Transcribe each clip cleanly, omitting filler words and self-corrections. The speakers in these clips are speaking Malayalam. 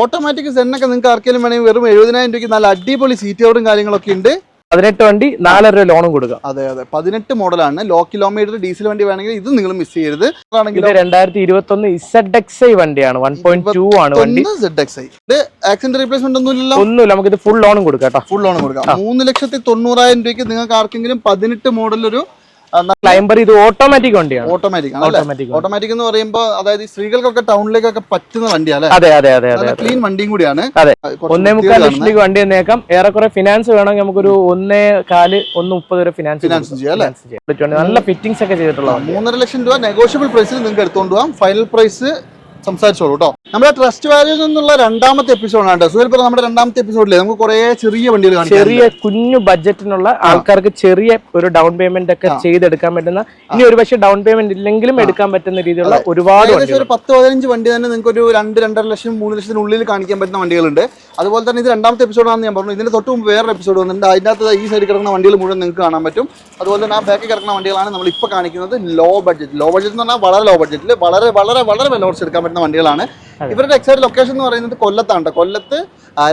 ഓട്ടോമാറ്റിക് സെന്നൊക്കെ നിങ്ങൾക്ക് ആർക്കെങ്കിലും വേണമെങ്കിൽ വെറും 70,000 രൂപയ്ക്ക് നല്ല അടിപൊളി സീറ്റ് കവറും കാര്യങ്ങളൊക്കെ ഉണ്ട്. 18 വണ്ടി 4.5 രൂപ ലോണും കൊടുക്കാം. അതെ 18 മോഡലാണ്. ലോ കിലോമീറ്റർ ഡീസൽ വണ്ടി വേണമെങ്കിൽ ഇത് നിങ്ങൾ മിസ് ചെയ്യരുത്. ഇത് 2021 ZXi വണ്ടിയാണ്. 1.2 ആണ് വണ്ടി. ZXi ഇത് ആക്സിഡന്റ് റീപ്ലേസ്മെന്റ് ഒന്നുമില്ലല്ലോ. ഒന്നുമില്ല. നമുക്ക് ഇത് ഫുൾ ലോണും കൊടുക്കാം. ഫുൾ ലോണും കൊടുക്കാം. 3,90,000 രൂപയ്ക്ക് നിങ്ങൾക്ക് ആർക്കെങ്കിലും 18 മോഡൽ ഒരു ക്ലൈംബർ. ഇത് ഓട്ടോമാറ്റിക് വണ്ടിയാണ്. ഓട്ടോമാറ്റിക് എന്ന് പറയുമ്പോൾ അതായത് സ്ത്രീകൾക്കൊക്കെ ടൗണിലേക്കൊക്കെ പറ്റുന്ന വണ്ടിയാണ്. അതെ ക്ലീൻ വണ്ടിയും കൂടിയാണ്. 1.25 ലക്ഷത്തിലേക്ക് വണ്ടി തന്നേക്കാം. ഏറെക്കുറെ ഫിനാൻസ് വേണമെങ്കിൽ നമുക്കൊരു 1.4-1.30 വരെ ഫിനാൻസ് ചെയ്യാം. നല്ല ഫിറ്റിംഗ്സ് ഒക്കെ ചെയ്തിട്ടുള്ള 3.5 ലക്ഷം രൂപ നെഗോഷ്യബിൾ പ്രൈസിൽ നിങ്ങൾക്ക് എടുത്തുകൊണ്ട് പോകാം. ഫൈനൽ പ്രൈസ് സംസാരിച്ചോളൂ കേട്ടോ. നമ്മുടെ ട്രസ്റ്റ് വാല്യൂസ് എന്നുള്ള രണ്ടാമത്തെ എപ്പിസോഡാണ്. സുഹേൽ, നമ്മുടെ രണ്ടാമത്തെ എപ്പിസോഡിലെ നമുക്ക് കുറെ ചെറിയ വണ്ടികൾ കാണാം. ചെറിയ കുഞ്ഞു ബഡ്ജറ്റിനുള്ള ആൾക്കാർക്ക് ചെറിയ ഒരു ഡൗൺ പേയ്മെന്റ് ഒക്കെ ചെയ്തെടുക്കാൻ പറ്റുന്ന, ഇനി ഒരു പക്ഷേ ഡൗൺ പേയ്മെന്റ് ഇല്ലെങ്കിലും എടുക്കാൻ പറ്റുന്ന രീതിയിലുള്ള ഒരുപാട് ഒരു 10-15 വണ്ടി തന്നെ നിങ്ങൾക്ക് ഒരു 2-2.5 ലക്ഷം 3 ലക്ഷത്തിനുള്ളിൽ കാണിക്കാൻ പറ്റുന്ന വണ്ടികളുണ്ട്. അതുപോലെ തന്നെ ഇത് രണ്ടാമത്തെ എപ്പിസോഡാണെന്ന് ഞാൻ പറഞ്ഞു. ഇതിന്റെ തൊട്ട് മുമ്പ് വേറൊരു എപ്പിസോഡ് വന്നിട്ടുണ്ട്. അതിൻ്റെ അകത്ത് ഈ സൈഡിൽ കിടക്കുന്ന വണ്ടികൾ മുഴുവൻ നിങ്ങൾക്ക് കാണാൻ പറ്റും. അതുപോലെ തന്നെ ആ ബാക്കിൽ കിടക്കുന്ന വണ്ടികളാണ് നമ്മൾ ഇപ്പോൾ കാണിക്കുന്നത്. ലോ ബഡ്ജറ്റ് എന്ന് പറഞ്ഞാൽ വളരെ ലോ ബഡ്ജറ്റിൽ വളരെ വളരെ വളരെ വില കുറച്ച് എടുക്കാൻ പറ്റുന്ന വണ്ടികളാണ്. ഇവരുടെ എക്സാക്ട് ലൊക്കേഷൻ എന്ന് പറയുന്നത് കൊല്ലത്താണ്. കൊല്ലത്ത്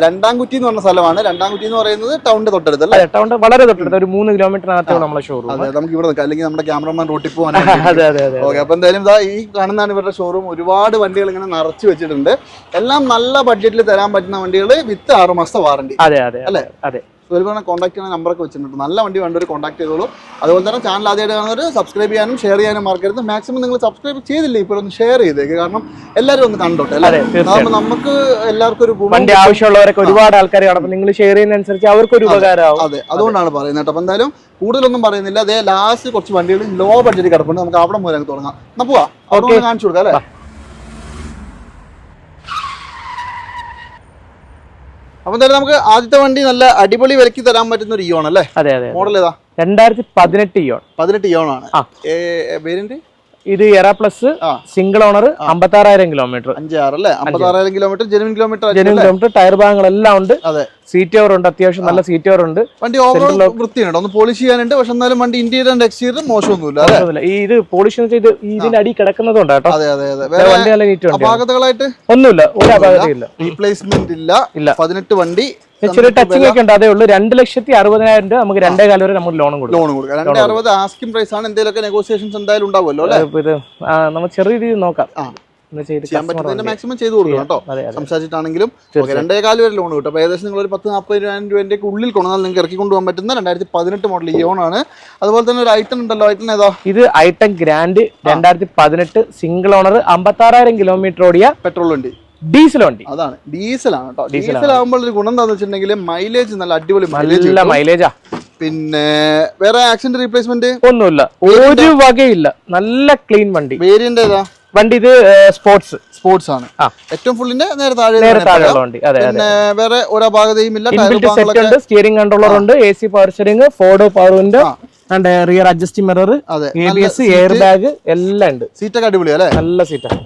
രണ്ടാംകുറ്റി എന്ന് പറഞ്ഞ സ്ഥലമാണ്. രണ്ടാംകുറ്റി എന്ന് പറയുന്നത് ടൗണിന്റെ തൊട്ടടുത്ത് അല്ലേ? ടൗണിന്റെ വളരെ തൊട്ടടുത്ത് ഒരു 3 കിലോമീറ്ററിനകത്താണ് നമ്മുടെ ഷോറൂം. അതെ, നമുക്ക് ഇവിടെ നിൽക്കാം, അല്ലെങ്കിൽ നമ്മുടെ ക്യാമറമാൻ റോട്ടിൽ പോകാൻ. ഓക്കെ, അപ്പൊ എന്തായാലും ഈ കാണുന്നതാണ് ഇവരുടെ ഷോറൂം. ഒരുപാട് വണ്ടികൾ ഇങ്ങനെ നിറച്ചു വെച്ചിട്ടുണ്ട്. എല്ലാം നല്ല ബഡ്ജറ്റിൽ തരാൻ പറ്റുന്ന വണ്ടികൾ വിത്ത് 6 മാസത്തെ വാറണ്ടി. അല്ലേ? കോൺടാക്ട് ചെയ്യുന്ന നമ്പറൊക്കെ വെച്ചിട്ടുണ്ട്. നല്ല വണ്ടി വേണ്ടവർ കോൺടാക്ട് ചെയ്തോളൂ. അതുപോലെ തന്നെ ചാനൽ ആദ്യമായിട്ട് കാണുന്നവർ സബ്സ്ക്രൈബ് ചെയ്യാനും ഷെയർ ചെയ്യാനും മറക്കരുത്. മാക്സിമം നിങ്ങൾ സബ്സ്ക്രൈബ് ചെയ്തില്ലേ ഇപ്പോൾ ഒന്ന് ഷെയർ ചെയ്തേക്ക്. കാരണം എല്ലാവരും ഒന്ന് കണ്ടോട്ടെ. അതാകുമ്പോൾ നമുക്ക് എല്ലാവർക്കും ഒരു വണ്ടി ആവശ്യമുള്ളവരൊക്കെ ഒരുപാട് ആൾക്കാർ കാണുമ്പോൾ നിങ്ങൾ ഷെയർ ചെയ്യുന്നതനുസരിച്ച് അവർക്കൊരു ഉപകാരമാവും. അതെ, അതുകൊണ്ടാണ് പറയുന്നത് കേട്ടോ. അപ്പോൾ എന്തായാലും കൂടുതലൊന്നും പറയുന്നില്ല. അതേ ലാസ്റ്റ് കുറച്ച് വണ്ടികൾ ലോ ബഡ്ജറ്റ് കിടപ്പുണ്ട്. നമുക്ക് അവിടെ മുതൽ തുടങ്ങാം. നമുക്ക് പോവാം, അവിടെ കാണിച്ചു കൊടുക്കാം അല്ലേ? അപ്പൊ എന്തായാലും നമുക്ക് ആദ്യത്തെ വണ്ടി നല്ല അടിപൊളി വിലക്ക് തരാൻ പറ്റുന്ന ഒരു ഇയോൺ അല്ലേ? മോഡൽ ഏതാ? 2018 ഇയോൺ. 18 ഇയോൺ ആണ്. വേരിയന്റ് ഇത് എറ പ്ലസ് സിംഗിൾ ഓണർ 56,000 കിലോമീറ്റർ. 56 അല്ലേ? 56,000 കിലോമീറ്റർ ജെനുവിൻ കിലോമീറ്റർ. ടയർ ഭാഗങ്ങളെല്ലാം ഉണ്ട്. സീറ്റ് കവർ ഉണ്ട്, അത്യാവശ്യം നല്ല സീറ്റ് കവർ ഉണ്ട്. വണ്ടി ഓവറോൾ വൃത്തിയുണ്ട്. ഒന്ന് പോളിഷ് ചെയ്യാനുണ്ട്. പക്ഷെ എന്നാലും വണ്ടി ഇന്റീരിയർ ആൻഡ് എക്സ്റ്റീരിയർ മോശമൊന്നുമില്ല. ഈ ഇത് പോളിഷ് ചെയ്ത് ഇതിന്റെ അടി കിടക്കുന്നതുകൊണ്ട് കേട്ടോ. വണ്ടി നല്ല നീറ്റ് ഉണ്ട്. അപാകതകളായിട്ട് ഒന്നുമില്ല, ഒരു അപാകതയില്ല. റീപ്ലേസ്മെന്റ് ഇല്ല. 18 വണ്ടി ചെറിയ ടച്ചിങ് ഒക്കെ ഉണ്ട്. അതേ ഉള്ളൂ. 2,60,000 രൂപ നമുക്ക് 2.4 വരെ നമുക്ക് ലോൺ കൊടുക്കാം. 260 ആസ്കിംഗ് പ്രൈസ് ആണ്. എന്തെങ്കിലുമൊക്കെ നെഗോസിയേഷൻസ് എന്തായാലും ഉണ്ടാവുമല്ലോ അല്ലേ? ഇത് നമുക്ക് ചെറിയ രീതിയിൽ നോക്കാം. മാക്സിമം ചെയ്ത് കൊടുക്കണം കേട്ടോ. സംസാരിച്ചിട്ടാണെങ്കിലും 2.4 വരെ ലോൺ കിട്ടും. അപ്പോൾ ഏകദേശം നിങ്ങൾ ഒരു 10-40,000 രൂപേന്റെ ഉള്ളിൽ കൊണ്ടുവന്നാൽ നിങ്ങൾക്ക് ഇറക്കി കൊണ്ടുപോകാൻ പറ്റുന്ന 2018 മോഡൽ ഇയോൺ ആണ്. അതുപോലെ തന്നെ ഒരു ഐറ്റം ഉണ്ടല്ലോ. ഐറ്റം ഏതാ? ഇത് item grand 2018 single owner 56,000 kilometre ഓടിയ പെട്രോൾ വണ്ടി. ഡീസൽ വണ്ടി. അതാണ്, ഡീസലാണ് കേട്ടോ. ഡീസൽ ആകുമ്പോൾ ഒരു ഗുണം എന്താണെന്ന് വെച്ചിട്ടുണ്ടെങ്കിൽ മൈലേജ് നല്ല അടിപൊളി മൈലേജാ. പിന്നെ വേറെ ആക്സിഡന്റ് റീപ്ലേസ്മെന്റ് ഒന്നുമില്ല, ഒരു വകയില്ല. നല്ല ക്ലീൻ വണ്ടി. വേരിയന്റ് ഏതാ വണ്ടി? ഇത് സ്പോർട്സ് ആണ്. ഏറ്റവും ഫുള്ളിന്റെ നേരെ താഴെ വണ്ടി. പിന്നെ വേറെ ഒരു അപാകതയും ഇല്ല. സ്റ്റിയറിംഗ് കൺട്രോളർ ഉണ്ട്, AC power steering, Ford power window, rear adjusting mirror, ABS, air bag എല്ലാം ഉണ്ട്. സീറ്റൊക്കെ അടിപൊളിയാ അല്ലേ? നല്ല സീറ്റാണ്.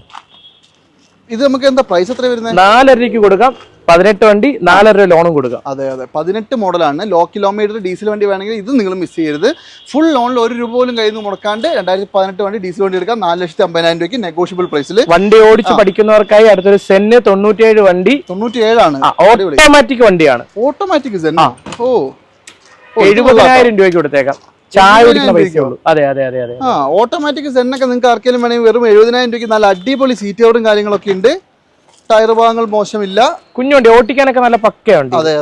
ഇത് നമുക്ക് എന്താ പ്രൈസ് എത്ര വരുന്നത്? 4.5 രൂപയ്ക്ക് കൊടുക്കാം. 18 വണ്ടി 4.5 രൂപ ലോണും കൊടുക്കാം. അതെ 18 മോഡലാണ്. ലോ കിലോമീറ്റർ ഡീസൽ വണ്ടി വേണമെങ്കിൽ ഇത് നിങ്ങൾ മിസ് ചെയ്യരുത്. ഫുൾ ലോണിൽ 1 രൂപ പോലും കയ്യിൽ നിന്ന് മുടക്കാണ്ട് 2018 വണ്ടി ഡീസൽ വണ്ടി എടുക്കാം. 4,50,000 രൂപയ്ക്ക് നെഗോഷ്യബിൾ പ്രൈസിൽ. വണ്ടി ഓടിച്ച് പഠിക്കുന്നവർക്കായി അടുത്തൊരു സെന്ന് 97 വണ്ടി. 97 ആണ്. ഓട്ടോമാറ്റിക് വണ്ടിയാണ്. ഓട്ടോമാറ്റിക് 70,000 രൂപയ്ക്ക് കൊടുത്തേക്കാം. ചായ കുടിക്കുന്ന പൈസ ഉള്ളൂ. ഓട്ടോമാറ്റിക് സെന്നൊക്കെ നിങ്ങൾക്ക് ആർക്കെങ്കിലും വേണമെങ്കിൽ വെറും 70,000 രൂപയ്ക്ക് നല്ല അടിപൊളി സീറ്റ് കവറും കാര്യങ്ങളൊക്കെ ഉണ്ട്. ടയർ ഭാഗങ്ങൾ മോശമില്ല. കുഞ്ഞുവണ്ടി ഓടിക്കാനൊക്കെ നല്ല പക്കയുണ്ട്. അതെ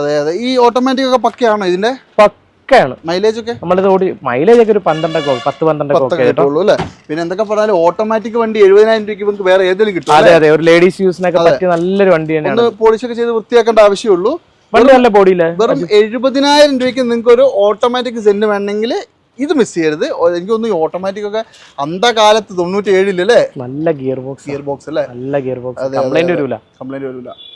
ഈ ഓട്ടോമാറ്റിക് ഒക്കെ പക്കയാണോ? ഇതിന്റെ പക്കയാണ്. മൈലേജ് ഒക്കെ നമ്മളിത് മൈലേജ് ഒക്കെ ഒരു 10-12 ഉള്ളൂ അല്ലേ? പിന്നെ എന്തൊക്കെ പറഞ്ഞാലും ഓട്ടോമാറ്റിക് വണ്ടി 70,000 രൂപയ്ക്ക് നമുക്ക് വേറെ ഏതെങ്കിലും കിട്ടും. അതെ ഒരു ലേഡീസ് യൂസിനൊക്കെ പറ്റിയ നല്ലൊരു വണ്ടി തന്നെയാണ്. പോളിഷ് ഒക്കെ ചെയ്ത് വൃത്തിയാക്കേണ്ട ആവശ്യമുള്ളൂ. വണ്ടി നല്ല ബോഡിയില്ല. വെറും 70,000 രൂപയ്ക്ക് നിങ്ങൾക്ക് ഒരു ഓട്ടോമാറ്റിക് സെന്റ് വേണമെങ്കിൽ ഇത് മിസ് ചെയ്യരുത്. എനിക്ക് തോന്നുന്നു ഓട്ടോമാറ്റിക് ഒക്കെ അന്തകാലത്ത് 97 അല്ലേ? നല്ല ഗിയർ ബോക്സ് അല്ലേ? നല്ല ഗിയർ ബോക്സ്. കംപ്ലൈന്റ് വരില്ല.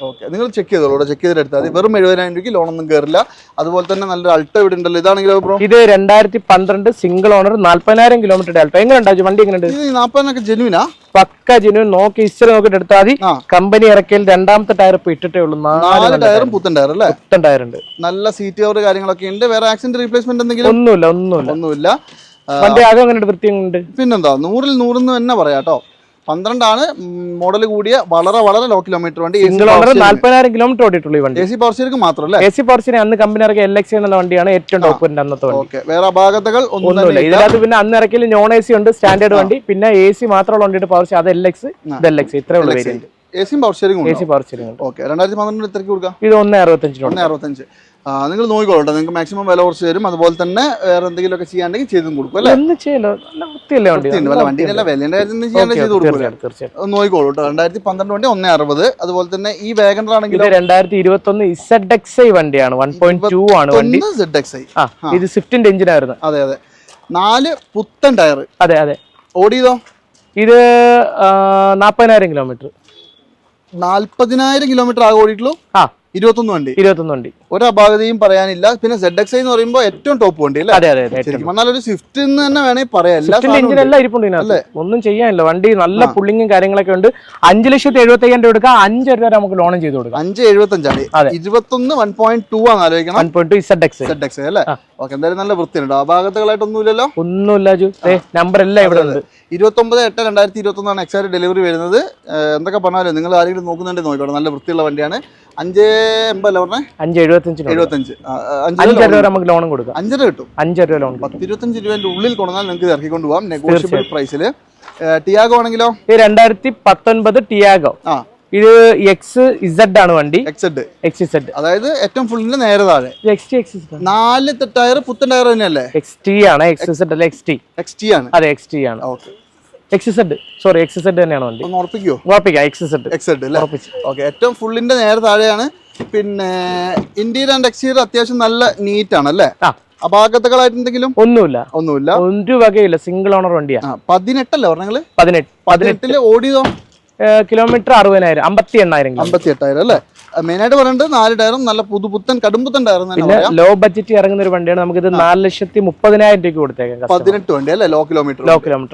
ഓക്കെ, നിങ്ങൾ ചെക്ക് ചെയ്തോളൂ. ചെക്ക് ചെയ്തിട്ട് എടുത്താൽ മതി. വെറും 70,000 രൂപയ്ക്ക് ലോണൊന്നും കയറില്ല. അതുപോലെ തന്നെ നല്ലൊരു അൾട്ടോ ഇവിടെ ഉണ്ടല്ലോ. ഇതാണെങ്കിലോ ബ്രോ? ഇത് 2012 സിംഗിൾ ഓണർ 40,000 കിലോമീറ്റർ അൾട്ടോ. എങ്ങനെ ഉണ്ടാവും വണ്ടി? എങ്ങനെയുണ്ട്? ഇത് 40 ജെനുവിനാ? പക്ക ജെനുവിൻ. നോക്കി ഹിസ്റ്ററി നോക്കിട്ട് എടുത്താൽ മതി. കമ്പനി ഇറക്കിയാൽ 2ാമത്തെ ടയർ ഇപ്പൊ ഇട്ടിട്ടേ ഉള്ളൂ. 4 ടയറും പുത്തൻ ടയർ അല്ലേ? പുത്തൻ ടയർ ഉണ്ട്. നല്ല സീറ്റ് കവർ കാര്യങ്ങളൊക്കെ ഉണ്ട്. വേറെ ആക്സിഡന്റ് റീപ്ലേസ്മെന്റ് എന്തെങ്കിലും? ഒന്നുമില്ല. വണ്ടി ആകെ അങ്ങനെ വൃത്തിയുണ്ട്. പിന്നെന്താ 100ൽ 100 എന്ന് തന്നെ പറയാട്ടോ. 12 മോഡൽ കൂടിയ വളരെ വളരെ ലോ കിലോമീറ്റർ വണ്ടി. 40,000 കിലോമീറ്റർ ഓടിയിട്ടുള്ളൂ ഈ വണ്ടി. AC പവർ സ്റ്റിയറിംഗ് മാത്രമല്ല, AC പവർ സ്റ്റിയറിംഗ് അന്ന് കമ്പനി ഇറക്കിയ LX എന്നുള്ള വണ്ടിയാണ് ഏറ്റവും ടോപ്പ് അന്നത്തെ വണ്ടി. ഓക്കെ, വേറെ അപാകതകൾ ഒന്നുമില്ല ഇതിനകത്ത്. പിന്നെ അന്ന് ഇറക്കിയ നോൺ AC ഉണ്ട്, സ്റ്റാൻഡേർഡ് വണ്ടി, പിന്നെ AC മാത്രമുള്ള വണ്ടിയുടെ പവർ അത് LX, ഇത് LX, ഇത്രേ ഉള്ളൂ variant. AC power steering. AC power steering. Okay, 2012 എത്രയ്ക്ക് കൊടുക്കാം? ഇത് 1.65. 1.65. നിങ്ങൾ നോക്കിക്കോളൂ, നിങ്ങൾക്ക് മാക്സിമം വില കുറച്ച് തരും. അതുപോലെ തന്നെ വേറെ എന്തെങ്കിലുമൊക്കെ ചെയ്യാണ്ടെങ്കിൽ ചെയ്തും കൊടുക്കും അല്ലേ? വണ്ടിയുടെ വിലയുടെ കാര്യം ചെയ്ത് കൊടുക്കും. നോക്കിക്കോളൂ കേട്ടോ. 2012 വണ്ടി 1.60. അതുപോലെ തന്നെ ഈ വാഗണർ ആണെങ്കിൽ 2021 ZXi വണ്ടിയാണ്, 1.2 ആണ് വണ്ടി. ZXi ഇത് സ്വിഫ്റ്റിന്റെ എഞ്ചിൻ ആയിരുന്നു. അതെ അതെ, 4 പുത്തൻ ടയർ. അതെ അതെ. ഓടിയതോ? ഇത് 40,000 കിലോമീറ്റർ. 40,000 കിലോമീറ്റർ ആകെ ഓടിയിട്ടുള്ളൂ. 21 വണ്ടി. 21 വണ്ടി. ഒരു അപാകതയും പറയാനില്ല. പിന്നെ ZXi എന്ന് പറയുമ്പോൾ ഏറ്റവും ടോപ്പ് വണ്ടി അല്ലേ? അതെ അതെ. ശരിക്കും പറഞ്ഞാൽ ഒരു സ്വിഫ്റ്റ് എന്ന് തന്നെ വേണമെങ്കിൽ പറയാം. എഞ്ചിൻ എല്ലാം ഇരിപ്പുണ്ട്, ഒന്നും ചെയ്യാനില്ല. വണ്ടി നല്ല പുള്ളിങ്ങും കാര്യങ്ങളൊക്കെ ഉണ്ട്. 5,75,000 രൂപ എടുക്കാം. 5 രൂപ നമുക്ക് ലോണും ചെയ്ത് കൊടുക്കാം. 5,75 ആണ്. 21 1.2 ആണ് ആലോചിക്കണം. 1.2 ZXi അല്ലേ? ഓക്കെ, എന്തായാലും നല്ല വൃത്തിയുണ്ട്. അപാകതകളായിട്ടൊന്നും ഇല്ലല്ലോ? ഒന്നുമില്ല. നമ്പർ എല്ലാം ഇവിടെ ഉണ്ട്. 29/8/2021 ആണ് എക്സാക്ട് ഡെലിവറി വരുന്നത്. എന്തൊക്കെ പറഞ്ഞാലും നിങ്ങൾ ആരെങ്കിലും നോക്കുന്നുണ്ടെങ്കിൽ നോക്കിക്കോട്ടെ. നല്ല വൃത്തിയുള്ള വണ്ടിയാണ്. 5.80 അല്ലേ പറഞ്ഞേ? 5.75. 5 രൂപ നമുക്ക് ലോണും കൊടുക്കാം. 5 രൂപ കിട്ടും. 5 രൂപ ലോൺ. 10-25 രൂപേന്റെ ഉള്ളിൽ കൊണ്ടുവന്നാൽ നിങ്ങൾക്ക് ഇറക്കിക്കൊണ്ട് പോകാം നെഗോഷ്യബിൾ പ്രൈസിൽ. ടിയാഗോ ആണെങ്കിലോ? 2019 ടിയാഗോ. ഇത് XZ ആണ് വണ്ടി. XZ അതായത് ഏറ്റവും ഫുള്ളിന്റെ നേരെ താഴെ. 4 ടയർ പുത്തൻ ടയർ തന്നെയല്ലേ? XT ആണ്. XZ അല്ല, XT ആണ്. അതെ, XT ആണ്. ഓക്കെ, XZ തന്നെയാണ് വണ്ടി. ഉറപ്പിക്കാം. XZ അല്ലേ? ഓക്കെ, ഏറ്റവും ഫുള്ളിന്റെ നേരെ താഴെയാണ്. പിന്നെ ഇന്റീരിയർ ആൻഡ് എക്സ്റ്റീരിയർ അത്യാവശ്യം നല്ല നീറ്റ് ആണ് അല്ലേ? അപാകതകളായിട്ട് എന്തെങ്കിലും? ഒന്നുമില്ല. ഒരു വകയില്ല. സിംഗിൾ ഓണർ വണ്ടിയാണ്. 18 അല്ലേ പറഞ്ഞത്? 18 ഓടിയതോ? കിലോമീറ്റർ 60,000. 58,000 അല്ലേ? മെയിനായിട്ട് പറയുന്നത് 4 ടയറും നല്ല പുതുപുത്തൻ കടുംപുത്തൻ ടയറും. പിന്നെ ലോ ബഡ്ജറ്റ് ഇറങ്ങുന്ന ഒരു വണ്ടിയാണ്. നമുക്കിത് 4,30,000 രൂപയ്ക്ക് കൊടുത്തേക്കാം. 18 വണ്ടി അല്ലേ? Low kilometre.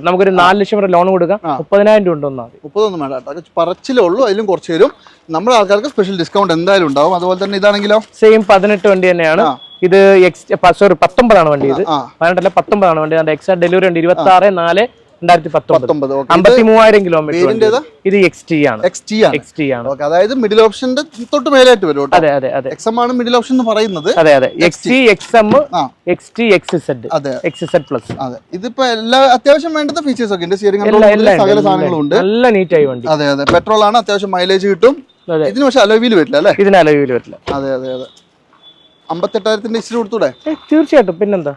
നമുക്കൊരു 4 ലക്ഷം വരെ ലോൺ കൊടുക്കാം. 30,000 രൂപ ഉണ്ടോ? 30 വേണ്ട, പറച്ചിലേ ഉള്ളൂ. അതിലും കുറച്ച് തരും. നമ്മുടെ ആൾക്കാർക്ക് സ്പെഷ്യൽ ഡിസ്കൗണ്ട് എന്തായാലും ഉണ്ടാവും. അതുപോലെ തന്നെ ഇതാണെങ്കിലോ സെയിം 18 വണ്ടി തന്നെയാണ്. ഇത് 19 ആണ് വണ്ടി. ഇത് 19 ആണ് വണ്ടി. എക്സാക്ട് ഡെലിവറി ഉണ്ട് 26/4/2019. 53,000 കിലോമീറ്റർ. ഇത് XT ആണ്. അതായത് മിഡിൽ ഓപ്ഷന്റെ തൊട്ട് മേലായിട്ട് വരും. XM ആണ് മിഡിൽ ഓപ്ഷൻ എന്ന് പറയുന്നത്. XT, XM, XT, XZ plus. ഇതിപ്പോ എല്ലാ അത്യാവശ്യം വേണ്ടുന്ന ഫീച്ചേഴ്സ് ഒക്കെ ഉണ്ട്. സ്റ്റിയറിംഗ് സകല സാധനങ്ങളും ഉണ്ട്. നല്ല നീറ്റ് ആയി വണ്ടി. അതെ, പെട്രോൾ ആണ്. അത്യാവശ്യം മൈലേജ് കിട്ടും. ഇതിന് പക്ഷെ അലോയ് വീൽ വരില്ല അല്ലേ? ഇതിന് അലോയ് വീൽ വരില്ല. അതെ. 58,000 ഇച്ചിരി കൊടുത്തൂടെ? തീർച്ചയായിട്ടും. പിന്നെന്താ?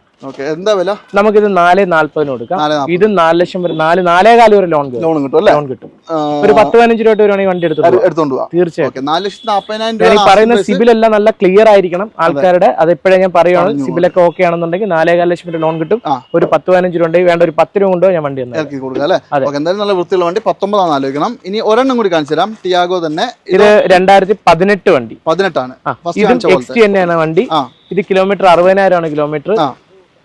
എന്താ വില? നമുക്കിത് 4,40 കൊടുക്കാം. ഇത് 4 ലക്ഷം വരെ 4.25 വരെ ലോൺ കിട്ടും. ഒരു 10-15 രൂപ വരുവാണെങ്കിൽ വണ്ടി എടുത്തോണ്ട് പോവാം. തീർച്ചയായിട്ടും. 4,40,000 പറയുന്ന സിബിൽ എല്ലാം നല്ല ക്ലിയർ ആയിരിക്കണം ആൾക്കാരുടെ. അത് എപ്പോഴും ഞാൻ പറയുവാണ്. സിബിലൊക്കെ ഓക്കെ ആണെന്നുണ്ടെങ്കിൽ 4.25 ലക്ഷം വരെ ലോൺ കിട്ടും. ഒരു 10-15 രൂപ ഉണ്ടെങ്കിൽ വേണ്ട ഒരു 10 രൂപ കൊണ്ടോ ഞാൻ വണ്ടി ഇറക്കി കൊടുക്കാം അല്ലേ? എന്തായാലും നല്ല വൃത്തിയുള്ള വണ്ടി. 19 ആണ് ആലോചിക്കണം. ഇനി ഒരെണ്ണം കൂടി കാണിച്ചു തരാം. ടിയാഗോ തന്നെ. ഇത് 2018 വണ്ടി. 18 ആണ്. XT തന്നെയാണ് വണ്ടി. ഇത് കിലോമീറ്റർ 60,000 ആണ് കിലോമീറ്റർ.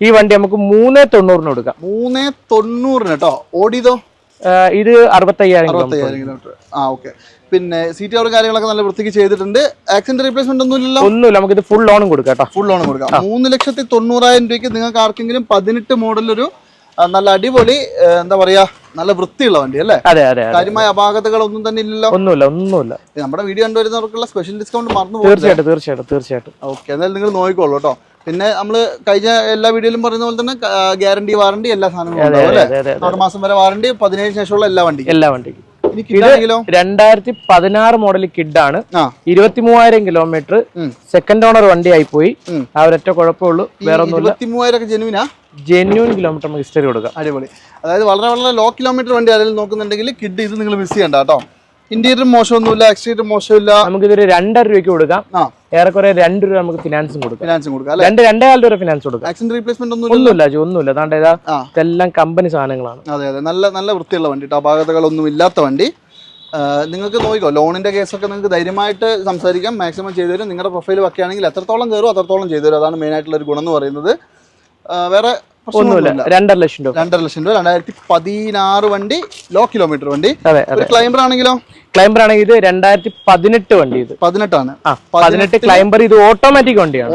ഈ വണ്ടി നമുക്ക് 3.90 കൊടുക്കാം. 3.90 കേട്ടോ. ഓടിയതോ? ഇത് 65,000 കിലോമീറ്റർ. ഓക്കെ. പിന്നെ സീറ്റ് കവർ കാര്യങ്ങളൊക്കെ നല്ല വൃത്തിക്ക് ചെയ്തിട്ടുണ്ട്. ആക്സിഡന്റ് റീപ്ലേസ്മെന്റ് ഒന്നുമില്ലല്ലോ? ഒന്നുമില്ല. നമുക്ക് ഇത് ഫുൾ ലോണും കൊടുക്കാം. ഫുൾ ലോണും കൊടുക്കാം. 3,90,000 രൂപയ്ക്ക് നിങ്ങൾക്ക് ആർക്കെങ്കിലും 18 മോഡലൊരു നല്ല അടിപൊളി എന്താ പറയാ നല്ല വൃത്തിയുള്ള വണ്ടി അല്ലേ? കാര്യമായ അപാകതകളൊന്നും തന്നെ ഇല്ലല്ലോ? ഒന്നുമില്ല. നമ്മുടെ വീഡിയോ കണ്ടുവരുന്നവർക്കുള്ള സ്പെഷ്യൽ ഡിസ്കൗണ്ട് മറന്നു തീർച്ചയായിട്ടും. ഓക്കെ, എന്തായാലും നിങ്ങൾ നോക്കിക്കോളൂ കേട്ടോ. പിന്നെ നമ്മള് കഴിഞ്ഞ എല്ലാ വീഡിയോയിലും പറയുന്ന പോലെ തന്നെ ഗ്യാരണ്ടി വാറണ്ടി എല്ലാ സാധനങ്ങളും ഉണ്ടാവും അല്ലേ? 6 മാസം വരെ വാറണ്ടി. 17 ശേഷമുള്ള എല്ലാ വണ്ടിക്കും. ഇത് 2016 മോഡൽ കിഡാണ്. 23,000 കിലോമീറ്റർ. സെക്കൻഡ് ഓണർ വണ്ടി ആയി പോയി. ആ ഒരൊറ്റ കുഴപ്പമുള്ളൂ, വേറെ ഒന്നുമില്ല. 23,000 ജെന്യൂൻ കിലോമീറ്റർ നമുക്ക് ഹിസ്റ്ററി കൊടുക്കാം. അടിപൊളി. അതായത് വളരെ വളരെ ലോ കിലോമീറ്റർ വണ്ടി ആരെങ്കിലും നോക്കുന്നുണ്ടെങ്കിൽ കിഡ് ഇത് നിങ്ങൾ മിസ് ചെയ്യണ്ട കേട്ടോ. ഇന്റീരിയർ മോശമൊന്നുമില്ല, എക്സ്റ്റീരിയർ മോശമില്ല. നമുക്ക് ഇതൊരു 2.5 രൂപയ്ക്ക് കൊടുക്കാം. ഏറെക്കുറെ 2 രൂപ നമുക്ക് ഫിനാൻസും കൊടുക്കാം. 2.5 രൂപ ഫിനാൻസ് കൊടുക്കാം. ആക്സിഡന്റ് റീപ്ലേസ്മെന്റ് ഒന്നുമില്ല. അതാണ്ട് ഇതെല്ലാം കമ്പനി സാധനങ്ങളാണ്. അതെ, നല്ല വൃത്തിയുള്ള വണ്ടി. അപാകതകളൊന്നും ഇല്ലാത്ത വണ്ടി. നിങ്ങൾക്ക് നോക്കിക്കോ. ലോണിന്റെ കേസൊക്കെ നിങ്ങൾക്ക് ധൈര്യമായിട്ട് സംസാരിക്കാം. മാക്സിമം ചെയ്തു തരും. നിങ്ങളുടെ പ്രൊഫൈൽ വെക്കുകയാണെങ്കിൽ എത്രത്തോളം കയറും അത്രത്തോളം ചെയ്തു തരും. അതാണ് മെയിൻ ആയിട്ടുള്ള ഒരു ഗുണം എന്ന് പറയുന്നത്. വേറെ ഒന്നുമില്ല 2.5 ലക്ഷം രൂപ 2016 വണ്ടി, ലോ കിലോമീറ്റർ വണ്ടി. ക്ലൈംബർ ആണെങ്കിലോ? ക്ലൈംബർ ആണെങ്കിൽ ഇത് 2018 വണ്ടി. ഇത് 18 ആണ്. 18 ക്ലൈംബർ. ഇത് ഓട്ടോമാറ്റിക് വണ്ടിയാണ്.